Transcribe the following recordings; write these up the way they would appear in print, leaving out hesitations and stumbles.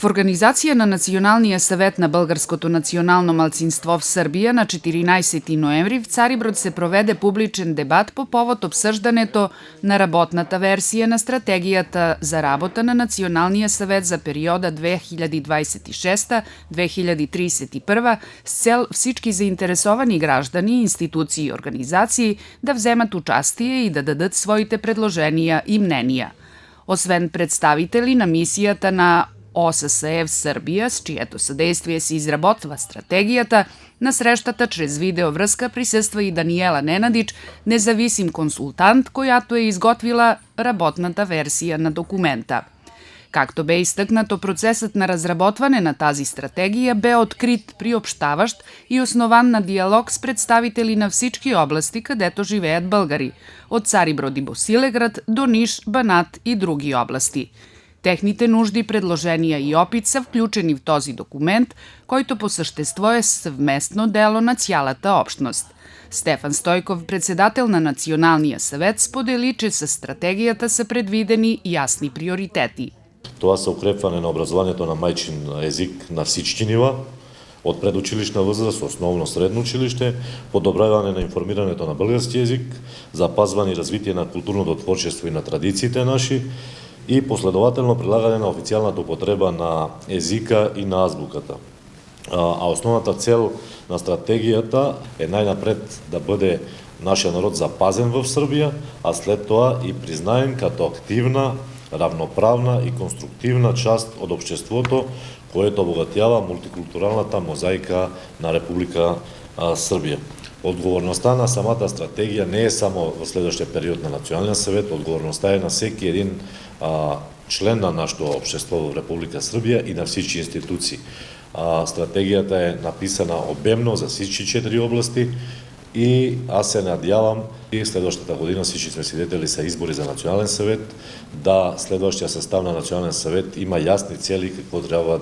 организација на Националниот савет на Българското национално малцинство в Србија на 14 ноември в Цариброд се проведе публичен дебат по повод обсрждането на работната версија на стратегијата за работа на Националниот савет за периода 2026-2031 с цел всички заинтересовани граждани, институции и организации да вземат участие и да дадат своите предложенија и мненија. Освен представители на мисијата на ОССЕ в Србија, с чието съдействие се изработва стратегијата, на срештата чрез видеоврска присуства и Даниела Ненадич, независим консултант, којато е изготвила работната версија на документа. Както бе истакнато, процесот на разработване на тази стратегија бе открит, приопштаващ и основан на диалог с представители на всички области кадето живеат българи, од Цариброд и Босилеград до Ниш, Банат и други области. Техните нужди, предложенија и опит се вклучени в този документ, којто по същество е съвместно дело на цялата општност. Стефан Стојков, председател на Националниот савет, сподели, че со стратегијата се предвидени јасни приоритети. Тоа се укрепване на образованието на мајчин език на всички нива, од предучилишна возраст, основно средно училиште, подобравање на информирањето на български език, запазвање и развитие на културното творчество и на традициите наши, и последователно прилагање на официјалната употреба на езика и на азбуката. А основната цел на стратегијата е најнапред да биде нашиот народ запазен во Србија, а след тоа и признаен като активна, равноправна и конструктивна част од општеството, което обогатјава мултикултуралната мозаика на Република Србија. Одговорноста на самата стратегија не е само во следващиот период на Националниот савет, одговорноста е на секи един член на нашето општество во Република Србија и на всички институции. Стратегијата е написана обемно за всички 4 области и аз се надјавам и следващата година всички сме свидетели са избори за Национален савет, да следващиот состав на Национален савет има јасни цели какво треба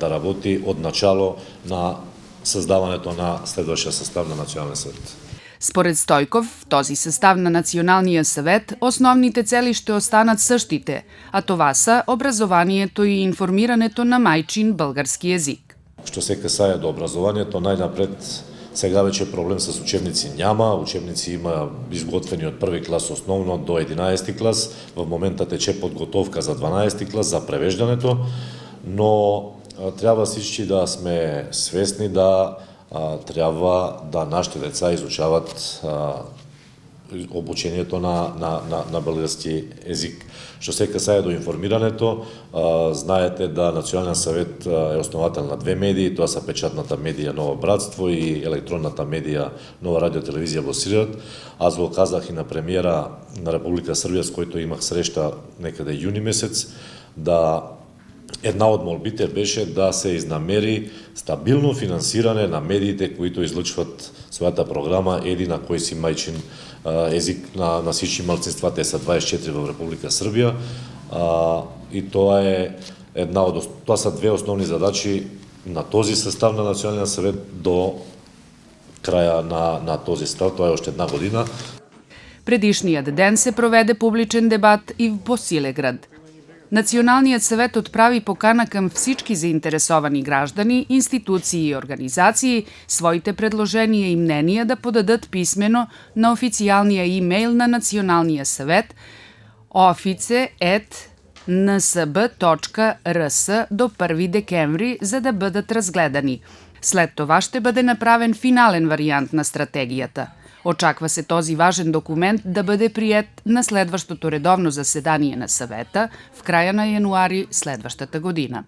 да работи од начало на создаването на следващиот состав на Национален савет. Според Стојков, в този състав на Националниот савет, основните цели ще останат същите, а това са образованието и информирането на мајчин български език. Што се касае до образованието, најнапред сега веќе проблем с учебници няма, учебници има изготвени од први клас основно до 11 клас, во моментот тече подготовка за 12 клас за превеждането, но треба всички да сме свесни да треба да нашите деца изучават обучението на български език. Што се касае до информирањето, знаете да Националниот савет е основател на 2 медии, тоа са печатната медија Ново братство и електронната медија Нова радио телевизија Босилеград. Аз го казах и на премиера на Република Србија, с којто имах срешта некаде јуни месец, да една од молбите беше да се изнамери стабилно финансирање на медиите кои излучват својата програма еди на кој си мајчин език на всички малцинства, те са 24 во Република Србија, и тоа са две основни задачи на този состав на Националниот савет до краја на този состав, тоа е уште една година. Предишниот ден се проведе публичен дебат и в Босилеград. Националниот савет отправи покана към всички заинтересовани граждани, институции и организации своите предложенија и мненија да подадат писмено на официјалниот имејл на Националниот савет office@nsb.rs до 1 декември за да бъдат разгледани. След това ще бъде направен финален вариант на стратегијата. Очаква се този важен документ да бъде приет на следващото редовно заседание на Съвета в края на януари следващата година.